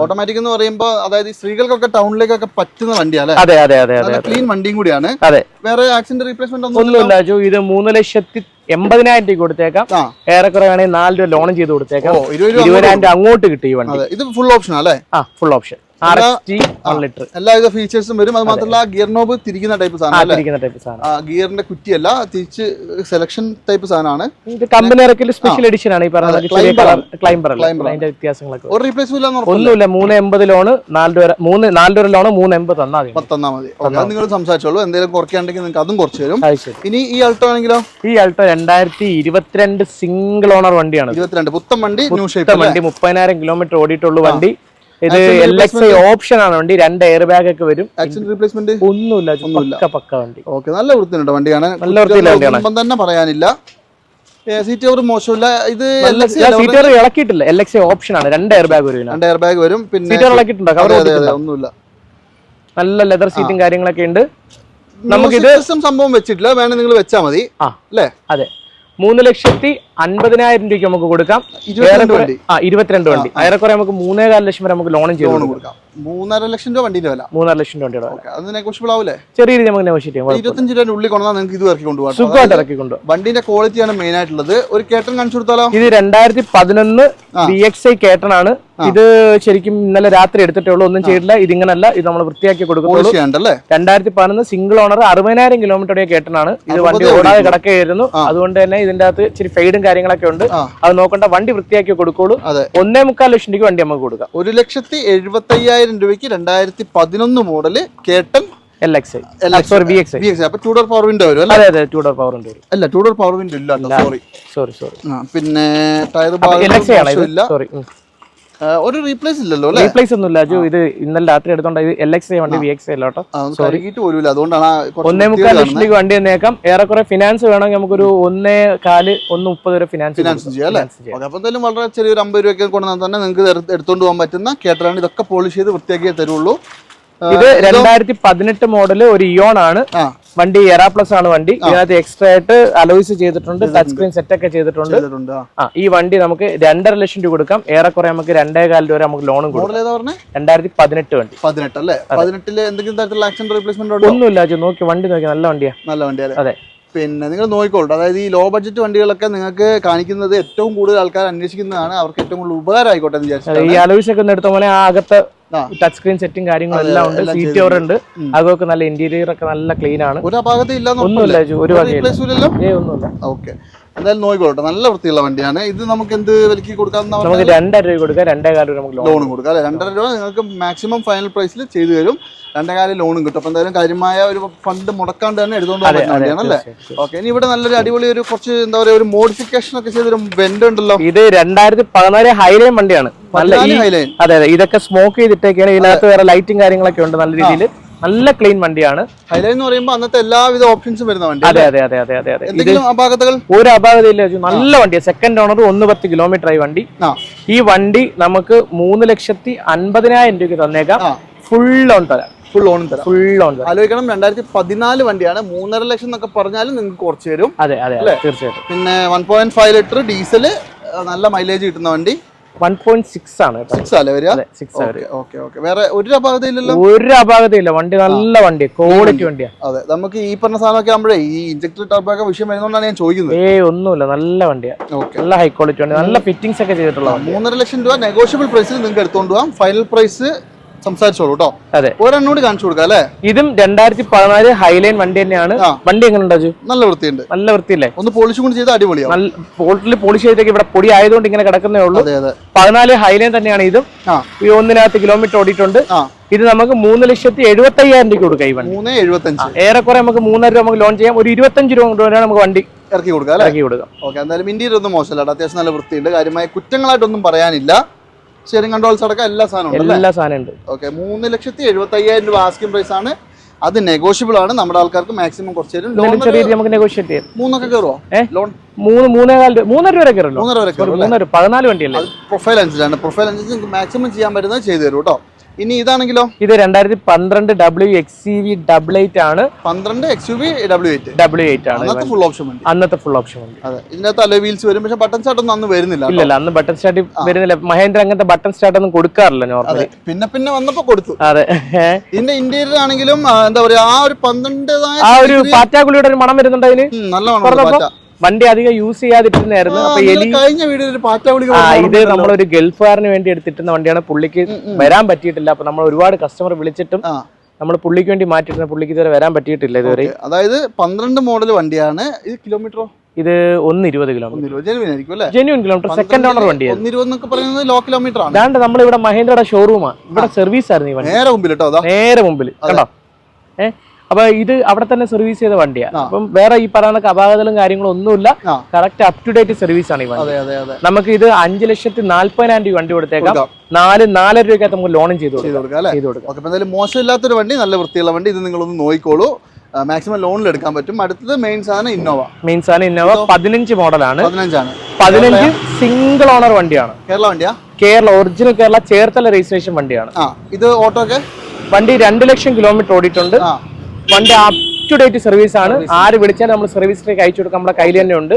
ഓട്ടോമാറ്റിക് എന്ന് പറയുമ്പോൾ അതായത് സ്ത്രീകൾക്കൊക്കെ ടൗണിലേക്കൊക്കെ പറ്റുന്ന വണ്ടിയാണ്. അതെ അതെ അതെ അതെ. ക്ലീൻ വണ്ടിയും കൂടിയാണ്. അതെ. വേറെ ആക്സിഡന്റ് റീപ്ലേസ്മെന്റ് ഒന്നുമില്ല. ഇത് 3,80,000 രൂപ കൊടുത്തേക്കാം. ഏറെക്കുറെ വേണമെങ്കിൽ 4 രൂപ ലോൺ ചെയ്ത് കൊടുത്തേക്കാം. 20,000 അങ്ങോട്ട് കിട്ടും ഈ വണ്ടി. ഇത് ഫുൾ ഓപ്ഷൻ അല്ലേ? Full option. എല്ലാവിധ ഫീച്ചേഴ്സും വരും. അത് മാത്രമല്ല ഗിയർ നോബ് തിരിക്കുന്ന ടൈപ്പ് സാധനം, ഗിയറിന്റെ കുറ്റിയല്ല, തിരിച്ച് സെലക്ഷൻ ടൈപ്പ് സാധനമാണ്. ഇത് കമ്പനി ഇറക്കിൽ സ്പെഷ്യൽ എഡിഷൻ ആണ്. ഈ പറഞ്ഞ ക്ലൈംബർ അതിന്റെ വ്യത്യാസങ്ങളൊക്കെ ഒരു റീപ്ലേസ്മെന്റ് ഒന്നുമില്ല. 380 ലോണ് 4 രൂപ ലോണ് 380 തന്നാ മതി. നിങ്ങൾ സംസാരിച്ചോളൂ. എന്തെങ്കിലും കുറയ്ക്കാണ്ടെങ്കിൽ നിങ്ങൾക്ക് അതും കുറച്ച് തരും. ഇനി ഈ അൾട്ടോ ആണെങ്കിലോ? ഈ അൾട്ടോ 2022 സിംഗിൾ ഓണർ വണ്ടിയാണ്. 22 പുത്തൻ വണ്ടി, ന്യൂ ഷേപ്പ് വണ്ടി. 30,000 കിലോമീറ്റർ ഓടിയിട്ടുള്ള വണ്ടി. ഇത് LXi ഓപ്ഷൻ ആണ് വണ്ടി. 2 എയർ ബാഗ് ഒക്കെ വരും. ആക്സിഡന്റ് റീപ്ലേസ്മെന്റ് ഒന്നുമില്ല. പക്ക വണ്ടി. നല്ല വൃത്തിയുണ്ട് വണ്ടിയാണ്. നല്ല വൃത്തിയിലാണ് തന്നെ പറയാനില്ല. സീറ്റ് കവർ മോശമില്ല. ഇത് സീറ്റ് കവർ ഇളക്കിയിട്ടില്ല. LXi ഓപ്ഷൻ ആണ്. 2 എയർ ബാഗ് വരും. 2 എയർ ബാഗ് വരും. പിന്നെ സീറ്റ് കവർ ഇളക്കിയിട്ടുണ്ടോ? കവർ ഒന്നുമില്ല. നല്ല ലെതർ സീറ്റും കാര്യങ്ങളൊക്കെ ഉണ്ട്. നമുക്കിത് സംഭവം വെച്ചിട്ടില്ല. വേണം നിങ്ങൾ വെച്ചാൽ മതി. അല്ലേ? അതെ. 3,50,000 രൂപയ്ക്ക് നമുക്ക് കൊടുക്കാം. 22 വണ്ടി. ഏറെക്കുറെ നമുക്ക് 3.25 ലക്ഷം വരെ നമുക്ക് ലോണും ചെയ്ത് കൊടുക്കാം. 3.5 ലക്ഷം രൂപ വണ്ടിന്റെ വില. 3.5 ലക്ഷം രൂപയുടെ അത് നെഗോഷ്യബിൾ ആവില്ലേ? ചെറിയ രീതി നമുക്ക് നെഗോഷിയേറ്റ് ചെയ്യാം. 25 രൂപ ഉള്ളിൽ കൊണ്ടുവന്നാൽ നിങ്ങൾക്ക് ഇത് ഇറക്കി കൊണ്ടുപോകാം. സുഖമായിട്ട് ഇറക്കി കൊണ്ടുപോകാം. വണ്ടിന്റെ ക്വാളിറ്റിയാണ് മെയിൻ ആയിട്ടുള്ളത്. ഒരു കേട്ടൺ കാണിച്ചു കൊടുത്താലോ? ഇത് 2011 VXi കേട്ടൺ ആണ്. ഇത് ശരിക്കും ഇന്നലെ രാത്രി എടുത്തിട്ടേ ഉള്ളൂ. ഒന്നും ചെയ്തില്ല. ഇതിങ്ങനല്ല. ഇത് നമ്മൾ വൃത്തിയാക്കി കൊടുക്കുന്നുള്ളൂ. 2011 സിംഗിൾ ഓണർ 60,000 കിലോമീറ്റർ കേട്ടനാണ്. ഇത് വണ്ടി ഓടാതെ കിടക്കുകയായിരുന്നു. അതുകൊണ്ട് തന്നെ ഇതിന്റെ അകത്ത് ഇച്ചിരി ഫെയ്ഡും കാര്യങ്ങളൊക്കെ ഉണ്ട്. അത് നോക്കണ്ട. വണ്ടി വൃത്തിയാക്കി കൊടുക്കുള്ളൂ. 1.25 ലക്ഷം രൂപയ്ക്ക് വണ്ടി നമുക്ക് കൊടുക്കാം. 1,75,000 രൂപയ്ക്ക് 2011 മോഡല് കേട്ടൺ LXi. Sorry VXi. അപ്പൊ 2 ഡോർ പവർ വിൻഡോ വരും. അതെ അതെ. 2 ഡോർ പവർ വിൻഡോ വരും. അല്ല 2 ഡോർ പവർ വിൻഡോ ഇല്ല. സോറി. പിന്നെ ടയർ LXi ആണ്. സോറി. ഒരു റീപ്ലേസ് ഇല്ലല്ലോ? റീപ്ലേസ് ഒന്നുമില്ല. ഇത് ഇന്നലെ രാത്രി എടുത്തോണ്ട്. ഇത് LXi വണ്ടി VXi അല്ല കേട്ടോ. അതുകൊണ്ടാണ് 1.25 ലക്ഷം രൂപ വണ്ടി തന്നേക്കാം. ഏറെക്കുറെ ഫിനാൻസ് വേണമെങ്കിൽ നമുക്കൊരു 1.4, 1.30 വരെ ഫിനാൻസ് ചെയ്യാം അല്ലേ? അപ്പൊ എന്തായാലും വളരെ ചെറിയൊരു 50 രൂപയൊക്കെ കൊണ്ടുവന്നാൽ തന്നെ നിങ്ങൾക്ക് എടുത്തോണ്ട് പോകാൻ പറ്റുന്ന കേട്ടറാണ്. ഇതൊക്കെ പോളിഷ് ചെയ്ത് വൃത്തിയാക്കിയേ തരുള്ളൂ. ഇത് 2018 മോഡല് ഒരു ഇയോൺ ആണ് വണ്ടി. എറാ പ്ലസ് ആണ് വണ്ടി. ഇതിനകത്ത് എക്സ്ട്രാ ആയിട്ട് അലോയ്സ് ചെയ്തിട്ടുണ്ട്. ടച്ച് സ്ക്രീൻ സെറ്റ് ഒക്കെ ചെയ്തിട്ടുണ്ട്. ഈ വണ്ടി നമുക്ക് 2.5 ലക്ഷം രൂപ കൊടുക്കാം. ഏറെക്കുറെ നമുക്ക് 2.25 രൂപ വരെ നമുക്ക് ലോണും കൊടുക്കാം. 2018 വണ്ടി. 18 അല്ലേ? 18 എന്തെങ്കിലും തരത്തിലുള്ള ആക്സിഡന്റ് റീപ്ലേസ്മെന്റ് ഒന്നുമില്ല. നോക്കി വണ്ടി നോക്കി. നല്ല വണ്ടിയാ. നല്ല വണ്ടിയാണ്. അതെ. പിന്നെ നിങ്ങൾ നോക്കിക്കോളൂ. അതായത് ഈ ലോ ബഡ്ജറ്റ് വണ്ടികളൊക്കെ നിങ്ങൾക്ക് കാണിക്കുന്നത് ഏറ്റവും കൂടുതൽ ആൾക്കാർ അന്വേഷിക്കുന്നതാണ്. അവർക്ക് ഏറ്റവും കൂടുതൽ ഉപകാരം ആയിക്കോട്ടെ എന്ന് വിചാരിച്ചു. ഈ അലോയ്സ് ഒക്കെ എടുത്ത പോലെ ആ അകത്ത് ടച്ച് സ്ക്രീൻ സെറ്റും കാര്യങ്ങളും എല്ലാം ഉണ്ട്. സീറ്റ് കവർ ഉണ്ട്. അതൊക്കെ നല്ല ഇന്റീരിയർ ഒക്കെ നല്ല ക്ലീൻ ആണ്. ഒരു അപാകത ഇല്ല. ഒന്നുമില്ല. ഒരു ഒന്നുമില്ല. ഓക്കെ. എന്തായാലും നോക്കിക്കോട്ടെ. നല്ല വൃത്തിയുള്ള വണ്ടിയാണ്. ഇത് നമുക്ക് എന്ത് വിലക്ക് കൊടുക്കാം? നമുക്ക് 2.5 രൂപ കൊടുക്കാം. 2.25 രൂപ നമുക്ക് ലോൺ കൊടുക്കാം അല്ലെ? 2.5 രൂപ നിങ്ങൾക്ക് മാക്സിമം ഫൈനൽ പ്രൈസിൽ ചെയ്തു തരും. 2.5 ലോണും കിട്ടും. അപ്പൊ എന്തായാലും കാര്യമായ ഒരു ഫണ്ട് മുടക്കാണ്ട് തന്നെ എടുത്തുകൊണ്ട് പോകാൻ പറ്റുന്ന വണ്ടിയാണ് അല്ലേ? ഓക്കെ. ഇനി ഇവിടെ നല്ലൊരു അടിപൊളി ഒരു കുറച്ച് എന്താ പറയുക ഒരു മോഡിഫിക്കേഷൻ ഒക്കെ ചെയ്തൊരു വെന്റ് ഉണ്ടല്ലോ. ഇത് 2014 ഹൈലൈൻ വണ്ടിയാണ്. അതെ അതെ. ഇതൊക്കെ സ്മോക്ക് ചെയ്തിട്ടൊക്കെയാണ്. ഇതിനകത്ത് വേറെ ലൈറ്റും കാര്യങ്ങളൊക്കെ ഉണ്ട്. നല്ല രീതിയിൽ നല്ല ക്ലീൻ വണ്ടിയാണ്. ഹൈലൈൻ എന്ന് പറയുമ്പോൾ അന്നത്തെ എല്ലാവിധ ഓപ്ഷൻസും വരുന്ന വണ്ടി. അതെ അതെ അതെ അതെ അതെ അതെ. എന്തെങ്കിലും അപാകതകൾ? ഒരു അപാകതയില്ല. നല്ല വണ്ടിയാണ്. സെക്കൻഡ് ഓണർ 110 കിലോമീറ്റർ ആയി വണ്ടി. ഈ വണ്ടി നമുക്ക് 3,50,000 രൂപയ്ക്ക് തന്നേക്കാം. ഫുൾ ലോൺ തരാം. ഫുൾ ലോൺ ആലോചിക്കണം. 2014 വണ്ടിയാണ്. 3.5 ലക്ഷം എന്നൊക്കെ പറഞ്ഞാലും നിങ്ങൾക്ക് കുറച്ച് തരും. അതെ അതെ തീർച്ചയായിട്ടും. പിന്നെ 1.5 ലിറ്റർ ഡീസൽ നല്ല മൈലേജ് കിട്ടുന്ന വണ്ടി. 1.6 ആണ്. 6 അല്ലേ വരിക? വേറെ ഒരു അപാകതയില്ലല്ലോ? ഒരു അപാകതയില്ല. വണ്ടി നല്ല വണ്ടി, ക്വാളിറ്റി വണ്ടിയാണ്. അതെ. നമുക്ക് ഈ പറഞ്ഞ സാധനമൊക്കെ ആകുമ്പോഴേ ഈ ഇഞ്ചക്ടർ ടർബോ വിഷയം വരുന്നതുകൊണ്ടാണ് ഞാൻ ചോദിക്കുന്നത്. ഒന്നുമില്ല. നല്ല വണ്ടിയാണ്. നല്ല ഹൈ ക്വാളിറ്റി വണ്ടി. നല്ല ഫിറ്റിംഗ്സ് ഒക്കെ ചെയ്തിട്ടുള്ള 3.5 ലക്ഷം രൂപ നെഗോഷ്യബിൾ പ്രൈസിൽ നിങ്ങൾക്ക് എടുത്തുകൊണ്ട് പോകാം. ഫൈനൽ പ്രൈസ് സംസാരിച്ചോളൂ കേട്ടോ. അതെ. ഒരെണ്ണോട് കാണിച്ചു കൊടുക്കാം അല്ലേ? ഇതും 2014 ഹൈലൈൻ വണ്ടി തന്നെയാണ്. വണ്ടി എങ്ങനെ ഉണ്ടാ? നല്ല വൃത്തിയുണ്ട്. നല്ല വൃത്തിയില്ലേ? ഒന്ന് പോളിഷ് കൊണ്ട് ചെയ്ത് അടിപൊളിയാണ്. പോളിഷ് ചെയ്തേക്ക്. ഇവിടെ പൊടി ആയതുകൊണ്ട് ഇങ്ങനെ കിടക്കുന്നേ ഉള്ളൂ. 14 ഹൈലൈൻ തന്നെയാണ് ഇതും. ഈ 1.5 കിലോമീറ്റർ ഓടിയിട്ടുണ്ട്. ഇത് നമുക്ക് 3,75,000 രൂപ കൊടുക്കാം. ഈ വണ്ടി 3.75. ഏറെക്കുറെ നമുക്ക് 3.5 രൂപ നമുക്ക് ലോൺ ചെയ്യാം. ഒരു 25 രൂപ കൊണ്ട് നമുക്ക് വണ്ടി ഇറക്കി കൊടുക്കാം. ഓക്കെ. എന്തായാലും ഇന്റീരിയർ ഒന്നും മോശമല്ല. അത്യാവശ്യം നല്ല വൃത്തിയുണ്ട്. കാര്യമായ കുറ്റങ്ങളായിട്ടൊന്നും പറയാനില്ല. സ്റ്റിയറിംഗ് കൺട്രോൾസ് അടക്കം എല്ലാ സാധനവും ഉണ്ട്. ഓക്കെ. 3,75,000 രൂപ ആസ്കിംഗ് പ്രൈസ് ആണ്. അത് നെഗോഷ്യബിൾ ആണ്. നമ്മുടെ ആൾക്കാർക്ക് മാക്സിമം കുറച്ച് തരും. നമുക്ക് നെഗോഷിയേറ്റ് ചെയ്യാം. 3 കയറുമോ? ലോൺ 3.5 വരെ കയറുമല്ലോ. 3.5 വരെ 14 വണ്ടിയല്ലേ? പ്രൊഫൈൽ അനുസരിച്ചാണ്. പ്രൊഫൈൽ അനുസരിച്ച് നിങ്ങൾക്ക് മാക്സിമം ചെയ്യാൻ പറ്റുന്നത് ചെയ്തു തരും കേട്ടോ. ഇനി ഇതാണെങ്കിലോ? ഇത് 2012 WXCV 88 ആണ്. 12 XUV W8 ആണ്. അന്നത്തെ ഫുൾ ഓപ്ഷൻ വണ്ടി. അതെ, ഇതിനകത്ത് അലോയ് വീൽസ് വരും. പക്ഷെ ബട്ടൺ സ്റ്റാർട്ട് ഒന്നും അന്ന് വരുന്നില്ല. ഇല്ല, അന്ന് ബട്ടൺ സ്റ്റാർട്ട് വരുന്നില്ല. മഹേന്ദ്ര അങ്ങനത്തെ ബട്ടൺ സ്റ്റാർട്ട് ഒന്നും കൊടുക്കാറില്ല നോർമലി. പിന്നെ വന്നപ്പോ കൊടുത്തു. അതെ. ഇതിന്റെ ഇന്റീരിയർ ആണെങ്കിലും എന്താ പറയാ, ആ ഒരു 12 ആ ഒരു പാറ്റാക്കുളിയുടെ ഒരു മണം വരുന്നുണ്ട് അതിന്. നല്ല മണം. വണ്ടി അധികം യൂസ് ചെയ്യാതിട്ടിരുന്നായിരുന്നു. അപ്പൊ കഴിഞ്ഞ വീഡിയോയിൽ ഇത് നമ്മളൊരു ഗൾഫുകാരന് വേണ്ടി എടുത്തിട്ടുന്ന വണ്ടിയാണ്. പുള്ളിക്ക് വരാൻ പറ്റിയിട്ടില്ല. അപ്പൊ നമ്മൾ ഒരുപാട് കസ്റ്റമർ വിളിച്ചിട്ടും നമ്മൾ പുള്ളിക്ക് വേണ്ടി മാറ്റിയിരുന്ന പുള്ളിക്ക് ഇതുവരെ വരാൻ പറ്റിയിട്ടില്ല ഇതുവരെ. അതായത് 12 മോഡൽ വണ്ടിയാണ്. ഇത് കിലോമീറ്ററോ? ഇത് 120 kilometre. Genuine kilometre. Second owner വണ്ടിയാണ്. 120 പറയുന്നത് ലോ കിലോമീറ്റർ ആണ്. അതാണ്ട് നമ്മളിവിടെ മഹേന്ദ്രയുടെ ഷോറൂമാണ്. ഇവിടെ സർവീസ് ആയിരുന്നു ഈ വണ്ടി. നേരെ മുമ്പിൽ കേട്ടോ, നേരെ മുമ്പിൽ കണ്ടോ. അപ്പൊ ഇത് അവിടെ തന്നെ സർവീസ് ചെയ്ത വണ്ടിയാണ്. അപ്പം വേറെ ഈ പറയുന്ന അപാകതകളും കാര്യങ്ങളും ഒന്നുമില്ല. Correct up to date service ആണ് ഈ വണ്ടി. നമുക്ക് ഇത് 5,40,000 രൂപ വണ്ടി കൊടുത്തേക്കാം. 4,00,000 രൂപയ്ക്കകത്ത് നമുക്ക് ലോണും ചെയ്ത് കൊടുക്കാം. മോശമില്ലാത്തൊരു വണ്ടി, നല്ല വൃത്തിയുള്ള വണ്ടി. ഇത് നിങ്ങളൊന്ന് നോക്കിക്കോളൂ. മാക്സിമം ലോണിൽ എടുക്കാൻ പറ്റും. അടുത്തത് മെയിൻ സാധനം ഇന്നോവ. 15 മോഡലാണ്. 15 സിംഗിൾ ഓണർ വണ്ടിയാണ്. കേരള വണ്ടിയാ? കേരള ഒറിജിനൽ കേരള ചേർത്തല രജിസ്ട്രേഷൻ വണ്ടിയാണ്. ഇത് ഓട്ടോ ഒക്കെ വണ്ടി 2 ലക്ഷം കിലോമീറ്റർ ഓടിയിട്ടുണ്ട്. വണ്ടി അപ് ടു ഡേറ്റ് സർവീസ് ആണ്. ആര് വിളിച്ചാലും നമ്മൾ സർവീസിലേക്ക് അയച്ചു കൊടുക്കാം. നമ്മുടെ കയ്യിൽ തന്നെ ഉണ്ട്.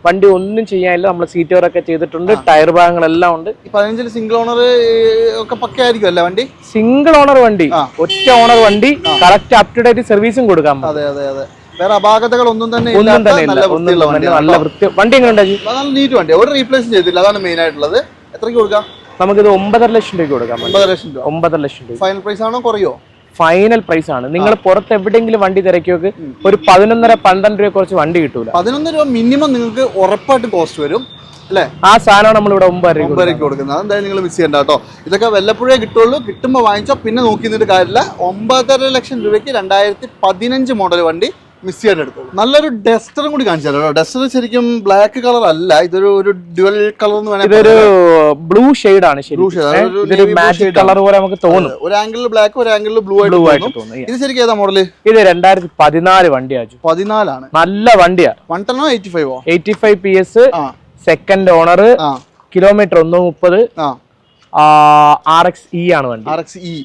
വണ്ടി ഒന്നും ചെയ്യാനില്ല. നമ്മൾ സീറ്റ് കവർ ഒക്കെ ചെയ്തിട്ടുണ്ട്. ടയർ ഭാഗങ്ങളെല്ലാം ഉണ്ട്. 15 സിംഗിൾ ഓണർ ഒക്കെ പക്കയായിരിക്കും അല്ലേ വണ്ടി? സിംഗിൾ ഓണർ വണ്ടി, ഒറ്റ ഓണർ വണ്ടി, കറക്റ്റ് അപ് ടു ഡേറ്റ് സർവീസും കൊടുക്കാം. വേറെ അപാകതകൾ ഒന്നും തന്നെ നല്ല വൃത്തി. വണ്ടി എങ്ങനെയുണ്ട്? നല്ല നീറ്റ് വണ്ടി. ഒരു റീപ്ലേസും ചെയ്തില്ല. അതാണ് മെയിൻ ആയിട്ടുള്ളത്. എത്രയ്ക്ക് കൊടുക്കാം? നമുക്കിത് 9.5 ലക്ഷം രൂപ കൊടുക്കാം. 9.5 ലക്ഷം രൂപ. ഫൈനൽ പ്രൈസ് ആണോ കുറയോ? ഫൈനൽ പ്രൈസ് ആണ്. നിങ്ങൾ പുറത്ത് എവിടെയെങ്കിലും വണ്ടി തിരക്കിയൊക്കെ ഒരു 11.5-12 രൂപ കുറച്ച് വണ്ടി കിട്ടൂല. 11 രൂപ മിനിമം നിങ്ങൾക്ക് ഉറപ്പായിട്ട് കോസ്റ്റ് വരും അല്ലേ? ആ സാധനമാണ് നമ്മൾ ഇവിടെ 9 രൂപ കൊടുക്കുന്നത്. അതെന്തായാലും നിങ്ങൾ മിസ് ചെയ്യണ്ട കേട്ടോ. ഇതൊക്കെ വല്ലപ്പോഴേ കിട്ടുള്ളൂ. കിട്ടുമ്പോൾ വാങ്ങിച്ചോ, പിന്നെ നോക്കി നിന്നിട്ട് കാര്യമില്ല. 9.5 ലക്ഷം രൂപയ്ക്ക് 2015 മോഡൽ വണ്ടി മിസ് ചെയ്യാൻ എടുത്തോളൂ. നല്ലൊരു ഡസ്റ്ററും കൂടി കാണിച്ചു തരാം. ഡസ്റ്റർ ശരിക്കും ബ്ലാക്ക് കളർ അല്ല, ഇതൊരു ഡ്യുവൽ കളർ എന്ന് വേണമെങ്കിൽ. ഇതൊരു ബ്ലൂ ഷെയ്ഡ് ആണ്. ഇതൊരു മാജിക് കളർ പോലെ നമുക്ക് തോന്നും. ഒരു ആംഗിളിൽ ബ്ലാക്ക്, ഒരു ആംഗിളിൽ ബ്ലൂ ആയിട്ട് തോന്നും. ഇത് ശരിക്കും ഏതാ മോഡല്? ഇത് 2014 വണ്ടിയാണ്. 14 ആണ്. നല്ല വണ്ടിയാണ്. 110 85 85 PS, second owner, kilometre 130, RXE ആണ് വണ്ടി. RXE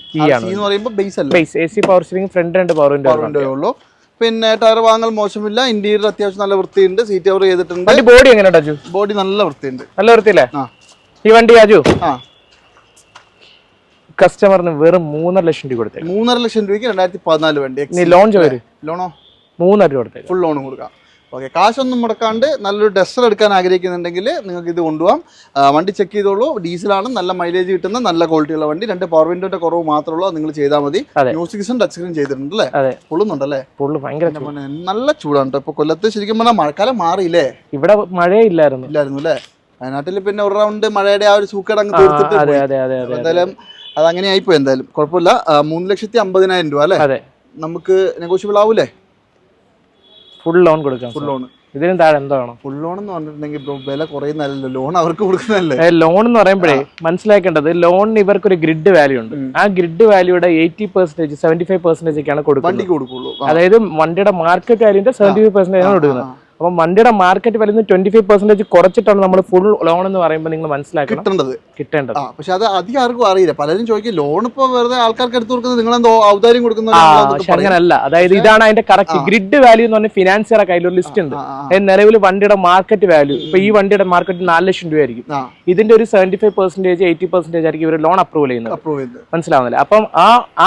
എന്ന് പറയുമ്പോൾ ബേസ് അല്ല, base AC power steering, front and power window ഉള്ളൂ. പിന്നെ ടയർ വാങ്ങൽ മോശമില്ല. ഇന്റീരിയർ അത്യാവശ്യം നല്ല വൃത്തിയുണ്ട്. സീറ്റ് കവർ ചെയ്തിട്ടുണ്ട്. ബോഡി എങ്ങനെയുണ്ട് അജു? ബോഡി നല്ല വൃത്തിയുണ്ട്. നല്ല വൃത്തിയില്ലേ ഈ വണ്ടി അജു? കസ്റ്റമറിന് വെറും 3.5 ലക്ഷം രൂപ കൊടുത്തേ. 3.5 ലക്ഷം രൂപയ്ക്ക് 2014 വണ്ടി. നീ ലോൺ ചോര്? ലോണോ? 3.5 രൂപ കൊടുത്തേ. ഫുൾ ലോൺ കൊടുക്കാം. ഓക്കെ, കാശൊന്നും മുടക്കാണ്ട് നല്ലൊരു ഡസ്റ്റർ എടുക്കാൻ ആഗ്രഹിക്കുന്നുണ്ടെങ്കിൽ നിങ്ങൾക്ക് ഇത് കൊണ്ടുപോകാം. വണ്ടി ചെക്ക് ചെയ്തോളൂ. ഡീസലാണ്, നല്ല മൈലേജ് കിട്ടുന്ന നല്ല ക്വാളിറ്റിയുള്ള വണ്ടി. 2 പവർ വിൻഡോന്റെ കുറവ് മാത്രമേ ഉള്ളൂ. നിങ്ങൾ ചെയ്താൽ മതി. മ്യൂസിക് സിസ്റ്റം ടച്ച് സ്ക്രീൻ ചെയ്തിട്ടുണ്ട് അല്ലേ? പൊള്ളുന്നുണ്ടല്ലേ? ഭയങ്കര നല്ല ചൂടാണ് കേട്ടോ. ഇപ്പൊ കൊല്ലത്ത് ശരിക്കും പറഞ്ഞാൽ മഴക്കാലം മാറിയില്ലേ? ഇവിടെ മഴയില്ലായിരുന്നു അല്ലേ? വയനാട്ടിൽ പിന്നെ ഒരു റൗണ്ട് മഴയുടെ ആ ഒരു സൂക്കേട് അങ്ങ് തീർത്തിട്ട് എന്തായാലും അതങ്ങനെ ആയിപ്പോ. എന്തായാലും കുഴപ്പമില്ല. 3,50,000 രൂപ അല്ലേ? നമുക്ക് നെഗോഷ്യബിൾ ആവൂലേ? ഫുൾ ലോൺ കൊടുക്കാം. Full loan. ഇതിനും താഴെ എന്തോ വേണം? ഫുൾ ലോൺ എന്ന് പറഞ്ഞിട്ടുണ്ടെങ്കിൽ വില കുറയുന്നല്ലോ. ലോൺ അവർക്ക് കൊടുക്കുന്നതല്ലേ? ലോൺ എന്ന് പറയുമ്പോഴേ മനസ്സിലാക്കേണ്ടത്, ലോണിന് ഇവർക്കൊരു ഗ്രിഡ് വാല്യൂ ഉണ്ട്. ആ ഗ്രിഡ് വാല്യൂടെ 80%, 75% ഒക്കെയാണ് കൊടുക്കുള്ളൂ. അതായത് വണ്ടിയുടെ മാർക്കറ്റ് വാല്യൂന്റെ 75% ആണ് കൊടുക്കുന്നത്. അപ്പൊ വണ്ടിയുടെ മാർക്കറ്റ് വാല്യൂ 25% കുറച്ചിട്ടാണ് നമ്മൾ ഫുൾ ലോൺ എന്ന് പറയുമ്പോൾ നിങ്ങൾ മനസ്സിലാക്കണം കിട്ടേണ്ടത്. പക്ഷെ അത് അധികം ആർക്കും അറിയില്ല. പലരും ചോദിക്കും ലോൺ ഇപ്പൊ വെറുതെ ആൾക്കാർക്ക് എടുത്തു കൊടുക്കുന്നത്, നിങ്ങളെന്തോ ഔദാര്യം കൊടുക്കുന്നത്. അങ്ങനല്ല. അതായത് ഇതാണ് അതിന്റെ കറക്റ്റ് ഗ്രിഡ് വാല്യൂ എന്ന് പറഞ്ഞാൽ ഫിനാൻസിയറെ കയ്യിൽ ഒരു ലിസ്റ്റ് ഉണ്ട്. നിലവിൽ വണ്ടിയുടെ മാർക്കറ്റ് വാല്യൂ ഇപ്പൊ ഈ വണ്ടിയുടെ മാർക്കറ്റ് 4 ലക്ഷം രൂപ ആയിരിക്കും. ഇതിന്റെ ഒരു 75%, 80% ആയിരിക്കും ഇവർ ലോൺ അപ്രൂവൽ ചെയ്യുന്നത്. മനസ്സിലാവുന്നില്ല? അപ്പം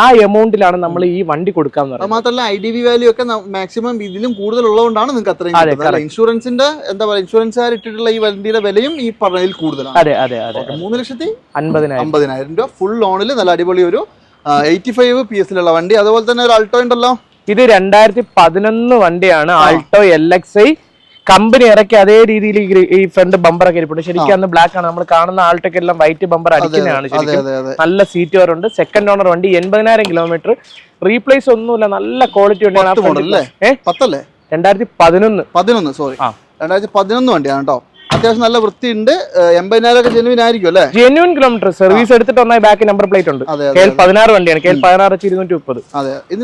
ആ എമൗണ്ടിലാണ് നമ്മൾ ഈ വണ്ടി കൊടുക്കാന്ന് പറയുന്നത്. മാത്രമല്ല IDV വാല്യൂ ഒക്കെ മാക്സിമം ഇതിലും കൂടുതൽ ഉള്ളതുകൊണ്ടാണ് നിങ്ങൾക്ക് അത്രയും. ഇൻഷുറൻസിന്റെ എന്താ പറയുക, ഇൻഷുറൻസുകാർ ഇട്ടിട്ടുള്ള ഈ വണ്ടിയുടെ വിലയും ഈ പറഞ്ഞതിൽ കൂടുതലാണ്. 3,50,000 രൂപ ഫുൾ ലോണിൽ നല്ല അടിപൊളി ഒരു 85 PS വണ്ടി. അതുപോലെ തന്നെ ഒരു ആൾട്ടോ ഉണ്ടല്ലോ. ഇത് 2011 വണ്ടിയാണ്. ആൾട്ടോ LXI കമ്പനി ഇറക്കി അതേ രീതിയിൽ ഈ ഫ്രണ്ട് ബമ്പർ ഒക്കെ ഇരിപ്പുണ്ട്. ശരിക്കും അന്ന് ബ്ലാക്ക് ആണ്. നമ്മൾ കാണുന്ന ആൾട്ടോക്ക് എല്ലാം വൈറ്റ് ബമ്പർ അടിക്കുന്നതാണ്. ശരിക്കും നല്ല സീറ്റ് കവർ ഉണ്ട്. സെക്കൻഡ് ഓണർ വണ്ടി, 80,000 കിലോമീറ്റർ. റീപ്ലേസ് ഒന്നുമില്ല, നല്ല ക്വാളിറ്റി വണ്ടിയാണ്. 2011 സോറി 2011 വണ്ടിയാണ് കേട്ടോ. അത്യാവശ്യം നല്ല വൃത്തിയുണ്ട്. 80,000 ഒക്കെ ജെന്യൂൻ ആയിരിക്കും അല്ലേ? ജെന്യൂൻ കിലോമീറ്റർ സർവീസ് എടുത്തിട്ട് ഒന്നായി ബാക്ക് നമ്പർ പ്ലേറ്റ് ഉണ്ട്. KL16 വണ്ടിയാണ്. KL16 230.